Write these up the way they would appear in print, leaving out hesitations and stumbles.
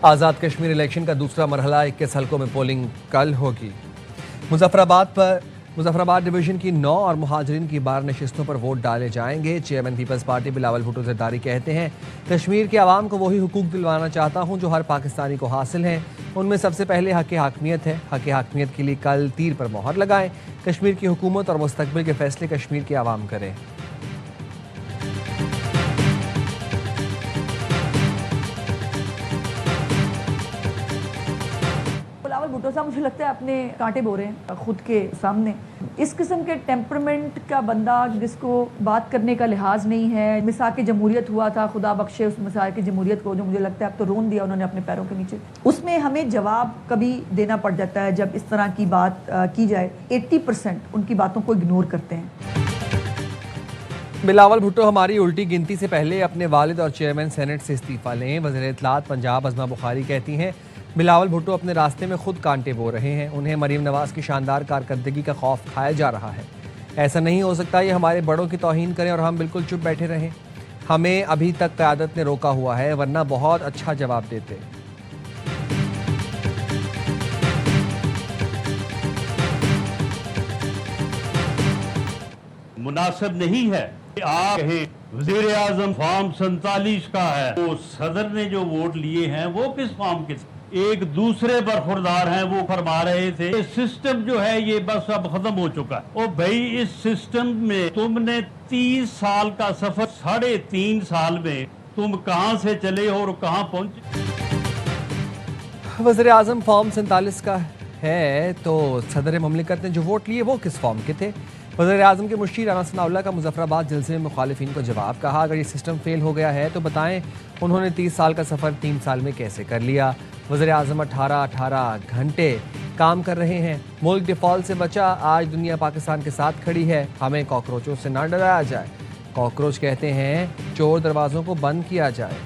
Azad Kashmir election का दूसरा मरहला 21 हलकों में पोलिंग कल होगी। मुजफ्फराबाद डिवीजन की 9 और मुहाजिरीन की 12 नशिस्तों पर वोट डाले जाएंगे। Chairman peoples party Bilawal Bhutto Zardari कहते हैं, कश्मीर के आवाम को वही हुकूक दिलवाना चाहता हूं जो हर पाकिस्तानी को हासिल हैं। उनमें सबसे पहले हक हाकमियत है। हक हाकमियत के लिए कल तीर पर मोहर लगाएं। कश्मीर की हुकूमत और मुस्तकबिल के फैसले कश्मीर के आवाम करें। भुट्टो साहब मुझे लगता है अपने कांटे बो रहे हैं खुद के सामने। इस किस्म के टेम्परमेंट का बंदा जिसको बात करने का लिहाज नहीं है। मिसाक जमहूरियत हुआ था, खुदा बख्शे उस मिसाक जमहूरियत को, जो मुझे लगता है अब तो रोन दिया उन्होंने अपने पैरों के नीचे। उसमें हमें जवाब कभी देना पड़ जाता है जब इस तरह की बात की जाए। 80% उनकी बातों को इग्नोर करते हैं। बिलावल भुट्टो हमारी उल्टी गिनती से पहले अपने वालिद और चेयरमैन सेनेट से इस्तीफा लें। वज़ीर इत्तलात पंजाब अज़मा बुखारी कहती हैं, बिलावल भुट्टो अपने रास्ते में खुद कांटे बो रहे हैं। उन्हें मरीम नवाज की शानदार कारकर्दगी का खौफ खाया जा रहा है। ऐसा नहीं हो सकता ये हमारे बड़ों की तौहीन करें और हम बिल्कुल चुप बैठे रहें। हमें अभी तक क़यादत ने रोका हुआ है, वरना बहुत अच्छा जवाब देते। मुनासिब नहीं है आप कहें वज़ीर आज़म फॉर्म 47 का है, तो सदर ने जो वोट लिए हैं वो किस फॉर्म के एक दूसरे बरखुरदार हैं। वो फरमा रहे थे सिस्टम जो है ये बस अब खत्म हो चुका है। और भाई इस सिस्टम में तुमने 30 साल का सफर 3.5 साल में तुम कहां से चले हो और कहां पहुंचे। वज़ीर आज़म फॉर्म 47 का है तो सदर ममलिकत ने जो वोट लिए वो किस फॉर्म के थे। वज़ीर आज़म के मुशीर राना सनाउल्लाह का मुजफ्फराबाद जलसे में मुखालिफिन को जवाब कहा, अगर ये सिस्टम फेल हो गया है तो बताएं उन्होंने 30 साल का सफ़र 3 साल में कैसे कर लिया। वज़ीर आज़म 18 घंटे काम कर रहे हैं। मुल्क डिफ़ॉल्ट से बचा, आज दुनिया पाकिस्तान के साथ खड़ी है। हमें कॉकरोचों से ना डराया जाए। कॉकरोच कहते हैं चोर दरवाज़ों को बंद किया जाए।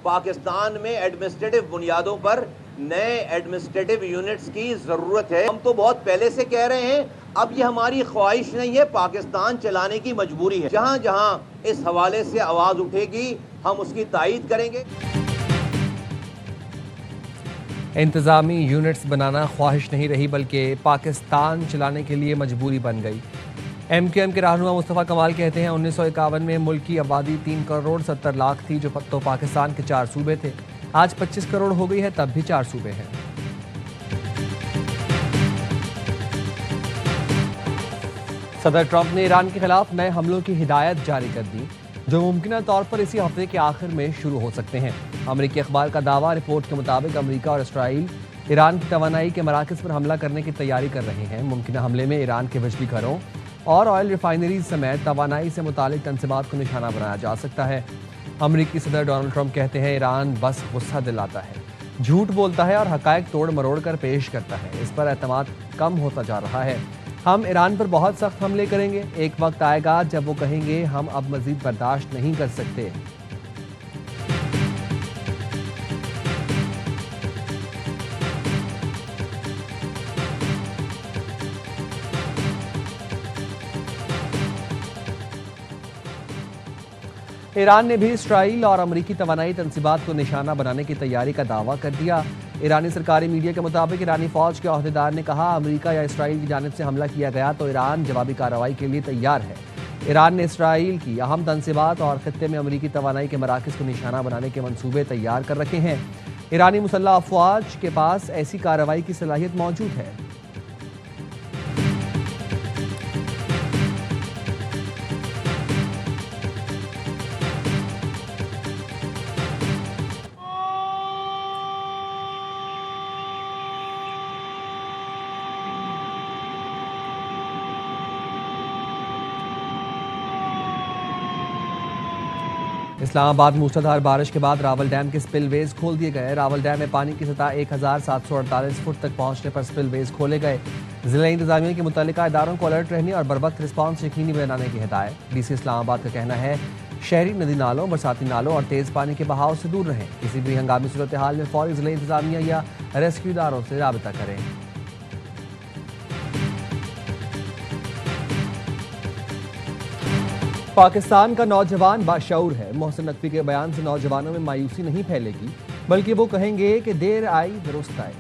पाकिस्तान में एडमिनिस्ट्रेटिव बुनियादों पर नए एडमिनिस्ट्रेटिव यूनिट्स की जरूरत है। हम तो बहुत पहले से कह रहे हैं, अब ये हमारी ख्वाहिश नहीं है, पाकिस्तान चलाने की मजबूरी है। जहां जहां इस हवाले से आवाज उठेगी हम उसकी तायीद करेंगे। इंतज़ामी यूनिट्स बनाना ख्वाहिश नहीं रही बल्कि पाकिस्तान चलाने के लिए मजबूरी बन गई। MQM के रहनुमा मुस्तफ़ा कमाल कहते हैं 1951 में मुल्क की आबादी 3 करोड़ 70 लाख थी, जो तो पाकिस्तान के 4 सूबे थे। आज 25 करोड़ हो गई है, तब भी 4 सूबे हैं। सदर ट्रंप ने ईरान के खिलाफ नए हमलों की हिदायत जारी कर दी, जो मुमकिन तौर पर इसी हफ्ते के आखिर में शुरू हो सकते हैं। अमरीकी अखबार का दावा, रिपोर्ट के मुताबिक अमरीका और इसराइल ईरान की तवानाई के मराकज़ पर हमला करने की तैयारी कर रहे हैं। मुमकिन हमले में ईरान के बिजली घरों और ऑयल रिफाइनरीज समेत तवानाई से मुतालिक तंजीमात को निशाना बनाया जा सकता है। अमरीकी सदर डोनाल्ड ट्रंप कहते हैं ईरान बस गुस्सा दिलाता है, झूठ बोलता है और हकायक तोड़ मरोड़ कर पेश करता है। इस पर एतमाद कम होता जा रहा है। हम ईरान पर बहुत सख्त हमले करेंगे। एक वक्त आएगा जब वो कहेंगे हम अब मजीद बर्दाश्त नहीं कर सकते। ईरान ने भी इसराइल और अमरीकी तवानाई तंसीबात को निशाना बनाने की तैयारी का दावा कर दिया। ईरानी सरकारी मीडिया के मुताबिक ईरानी फौज के अहदेदार ने कहा, अमरीका या इसराइल की जानिब से हमला किया गया तो ईरान जवाबी कार्रवाई के लिए तैयार है। ईरान ने इसराइल की अहम तंसीबात और खत्ते में अमरीकी तवानाई के मराकज़ को निशाना बनाने के मंसूबे तैयार कर रखे हैं। ईरानी मुसल्लह अफवाज के पास ऐसी कार्रवाई की सलाहियत मौजूद है। इस्लामाबाद में मूसलाधार बारिश के बाद रावल डैम के स्पिलवेज खोल दिए गए। रावल डैम में पानी की सतह 1748 फुट तक पहुंचने पर स्पिलवेज खोले गए। जिला इंतजामिया के मुतल्लिका इदारों को अलर्ट रहने और बरवक्त रिस्पांस यकीनी बनाने की हिदायत। डीसी इस्लामाबाद का कहना है शहरी नदी नालों, बरसाती नालों और तेज पानी के बहाव से दूर रहें। किसी भी हंगामी सूरत हाल में फौरी जिला इंतजामिया या रेस्क्यू इदारों से राबता करें। पाकिस्तान का नौजवान बाशऊर है। मोहसिन नकवी के बयान से नौजवानों में मायूसी नहीं फैलेगी, बल्कि वो कहेंगे कि देर आई दुरुस्त आए।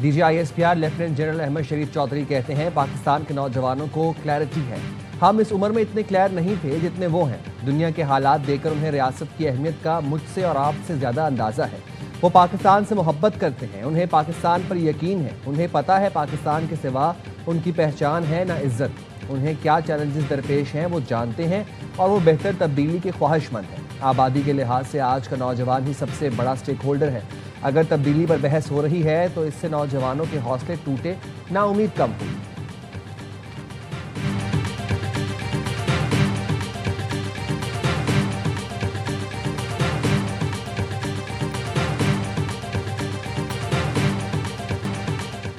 DGISPR lieutenant general Ahmed Sharif Chaudhary कहते हैं, पाकिस्तान के नौजवानों को क्लैरिटी है। हम इस उम्र में इतने क्लियर नहीं थे जितने वो हैं। दुनिया के हालात देखकर उन्हें रियासत की अहमियत का मुझसे और आपसे ज़्यादा अंदाज़ा है। वो पाकिस्तान से मोहब्बत करते हैं, उन्हें पाकिस्तान पर यकीन है। उन्हें पता है पाकिस्तान के सिवा उनकी पहचान है ना इज्जत। उन्हें क्या चैलेंजेस दरपेश हैं वो जानते हैं और वो बेहतर तब्दीली के ख्वाहिशमंद हैं। आबादी के लिहाज से आज का नौजवान ही सबसे बड़ा स्टेक होल्डर है। अगर तब्दीली पर बहस हो रही है तो इससे नौजवानों के हौसले टूटे, नाउम्मीद कम हुई।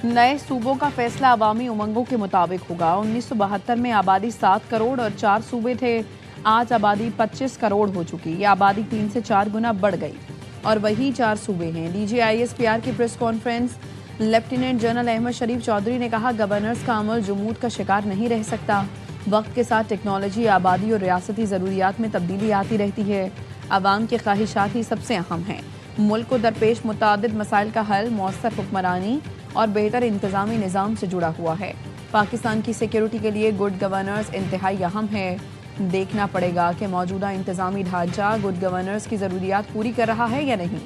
नए सूबों का फैसला अवामी उमंगों के मुताबिक होगा। 1972 में आबादी 7 करोड़ और 4 सूबे थे। आज आबादी 25 करोड़ हो चुकी। ये आबादी 3 से 4 गुना बढ़ गई और वही 4 सूबे हैं। DGISPR की press conference, lieutenant general Ahmed Sharif Chaudhry ने कहा, गवर्नर्स का अमल जुमूद का शिकार नहीं रह सकता। वक्त के साथ टेक्नोलॉजी, आबादी और रियासती ज़रूरियात में तब्दीली आती रहती है। आवाम की ख्वाहिशात ही सबसे अहम हैं। मुल्क को दरपेश मुतादिद मसाइल का हल मौसर हुक्मरानी और बेहतर इंतज़ामी निज़ाम से जुड़ा हुआ है। पाकिस्तान की सिक्योरिटी के लिए गुड गवर्नेंस इंतहाई अहम है। देखना पड़ेगा कि मौजूदा इंतज़ामी ढांचा गुड गवर्नेंस की ज़रूरियात पूरी कर रहा है या नहीं।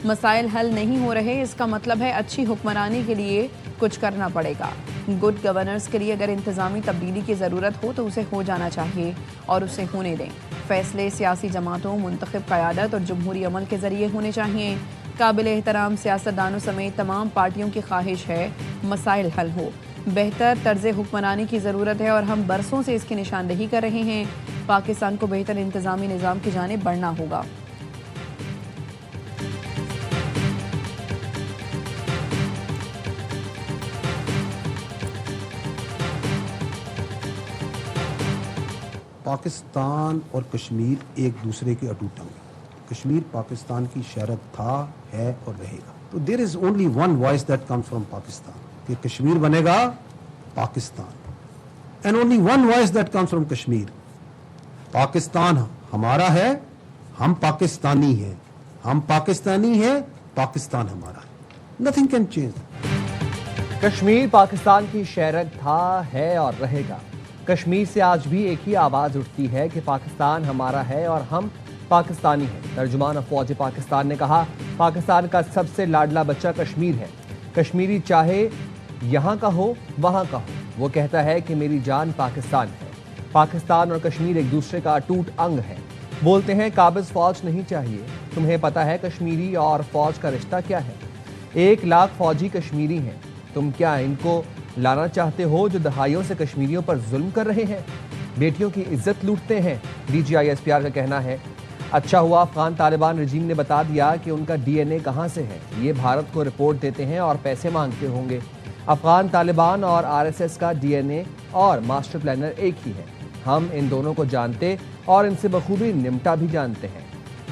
मसाइल हल नहीं हो रहे, इसका मतलब है अच्छी हुक्मरानी के लिए कुछ करना पड़ेगा। गुड गवर्नेंस के लिए अगर इंतज़ामी तब्दीली की ज़रूरत हो तो उसे हो जाना चाहिए और उसे होने दें। फ़ैसले सियासी जमातों, मुंतखब क़यादत और जमहूरी अमल के ज़रिए होने चाहिए। काबिल एहतराम सियासतदानों समेत तमाम पार्टियों की ख्वाहिश है मसाइल हल हो। बेहतर तर्ज हुक्मरानी की ज़रूरत है और हम बरसों से इसकी निशानदेही कर रहे हैं। पाकिस्तान को बेहतर इंतज़ामी निज़ाम की जानिब बढ़ना होगा। पाकिस्तान और कश्मीर एक दूसरे के अटूट अंग। कश्मीर पाकिस्तान की शहरत था, है और रहेगा। तो there is only one voice that comes from Pakistan कि कश्मीर बनेगा Pakistan. And only one voice that comes from Kashmir, Pakistan हमारा है, हम पाकिस्तानी हैं, हम पाकिस्तानी हैं, पाकिस्तान हमारा है। Nothing can change. Kashmir Pakistan की शहरत था, है और रहेगा। कश्मीर से आज भी एक ही आवाज़ उठती है कि पाकिस्तान हमारा है और हम पाकिस्तानी हैं। तर्जुमान फ़ौज पाकिस्तान ने कहा, पाकिस्तान का सबसे लाडला बच्चा कश्मीर है। कश्मीरी चाहे यहाँ का हो वहाँ का हो, वो कहता है कि मेरी जान पाकिस्तान है। पाकिस्तान और कश्मीर एक दूसरे का अटूट अंग है। बोलते हैं काबिज फ़ौज नहीं चाहिए। तुम्हें पता है कश्मीरी और फ़ौज का रिश्ता क्या है? 1 लाख फ़ौजी कश्मीरी हैं। तुम क्या इनको लाना चाहते हो जो दहाइयों से कश्मीरियों पर जुल्म कर रहे हैं, बेटियों की इज्जत लूटते हैं? DGISPR का कहना है, अच्छा हुआ अफगान तालिबान रजीम ने बता दिया कि उनका DNA कहाँ से है। ये भारत को रिपोर्ट देते हैं और पैसे मांगते होंगे। अफगान तालिबान और RSS का DNA और मास्टर प्लानर एक ही है। हम इन दोनों को जानते और इनसे बखूबी निमटा भी जानते हैं।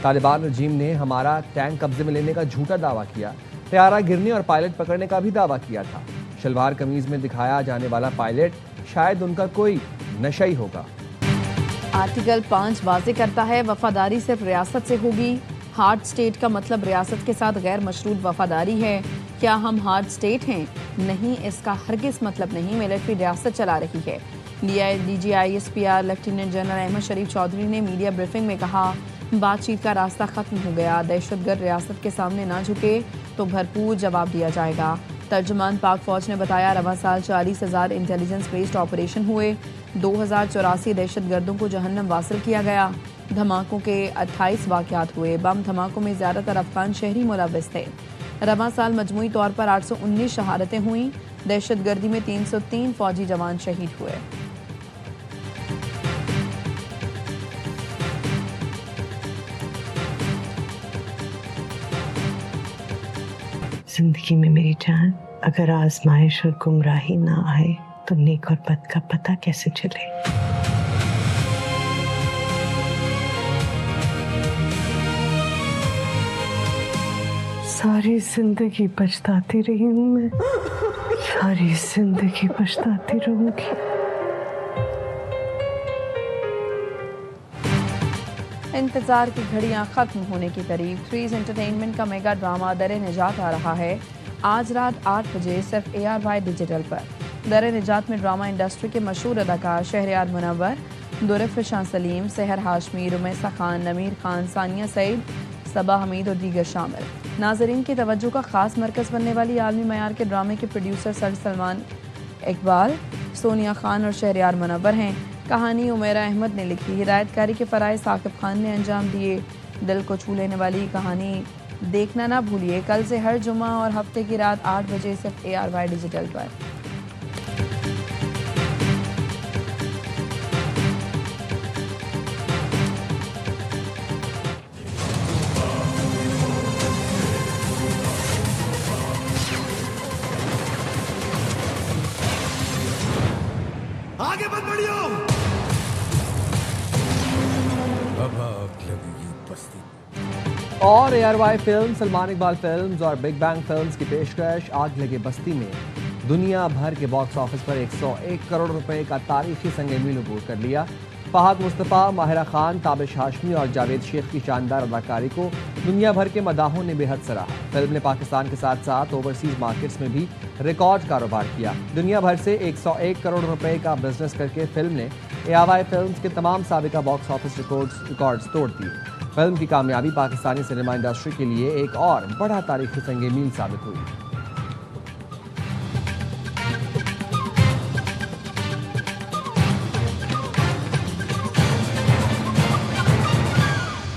तालिबान रजीम ने हमारा टैंक कब्जे में लेने का झूठा दावा किया, तैयारा गिरने और पायलट पकड़ने का भी दावा किया था। शलवार कमीज में दिखाया जाने वाला पायलट शायद उनका कोई नशा ही होगा। आर्टिकल 5 वाज़ेह करता है, वफादारी सिर्फ रियासत से होगी। हार्ड स्टेट का मतलब रियासत के साथ गैर मशरूत वफादारी है। क्या हम हार्ड स्टेट हैं? नहीं, इसका हरगिज़ मतलब नहीं। मिलिट्री रियासत चला रही है। DGISPR lieutenant general Ahmed Sharif Chaudhry ने मीडिया ब्रीफिंग में कहा, बातचीत का रास्ता ख़त्म हो गया। दहशतगर्द रियासत के सामने ना झुके तो भरपूर जवाब दिया जाएगा। तर्जुमान पाक फ़ौज ने बताया, रवा साल 40,000 इंटेलिजेंस बेस्ड ऑपरेशन हुए। 2084 दहशतगर्दों को जहन्नम वासिल किया गया। धमाकों के 28 वाक़यात हुए। बम धमाकों में ज़्यादातर अफगान शहरी मुलव्वस थे। रवा साल मजमूई तौर पर 819 शहादतें हुई। दहशतगर्दी में 303 फ़ौजी जवान शहीद हुए। जिंदगी में मेरी जान, अगर आजमाइश और गुमराही ना आए तो नेक और बद का पता कैसे चले? सारी जिंदगी पछताती रही हूँ मैं, सारी जिंदगी पछताती रहूंगी। इंतजार की घड़ियां खत्म होने के करीब। थ्रीज एंटरटेनमेंट का मेगा ड्रामा दर निजात आ रहा है आज रात 8 बजे सिर्फ ARY डिजिटल पर। दर निजात में ड्रामा इंडस्ट्री के मशहूर अदाकार शहरयार मुनव्वर, दुरफ शाह सलीम, सहर हाशमी, रुमैसा खान, नमीर खान, सानिया सईद, सबा हमीद और दीगर शामिल। नाजरीन की तवज्जो का खास मरकज़ बनने वाली आलमी मयार के ड्रामे के प्रोड्यूसर सर सलमान इकबाल, सोनिया खान और शहरयार मुनव्वर हैं। कहानी उमेरा अहमद ने लिखी, हिदायतकारी के फ़राइज़ साकिब खान ने अंजाम दिए। दिल को छू लेने वाली कहानी देखना ना भूलिए कल से हर जुमा और हफ्ते की रात 8 बजे सिर्फ ARY डिजिटल पर। आगे मत बढ़ियो। अब आग लगेगी बस्ती। और ARY film, Salman Iqbal films और बिग बैंग फिल्म्स की पेशकश आग लगे बस्ती में दुनिया भर के बॉक्स ऑफिस पर 101 करोड़ रुपए का तारीखी संग मील अबूर कर लिया। फहद मुस्तफ़ा, माहिरा खान, ताबिश हाशमी और जावेद शेख की शानदार अदाकारी को दुनिया भर के मदाहों ने बेहद सराहा। फिल्म ने पाकिस्तान के साथ साथ ओवरसीज मार्केट्स में भी रिकॉर्ड कारोबार किया। दुनिया भर से 101 करोड़ रुपए का बिजनेस करके फिल्म ने ARY फिल्म्स के तमाम साबिका बॉक्स ऑफिस रिकॉर्ड्स तोड़ दिए। फिल्म की कामयाबी पाकिस्तानी सिनेमा इंडस्ट्री के लिए एक और बड़ा तारीखी संग मील साबित हुई।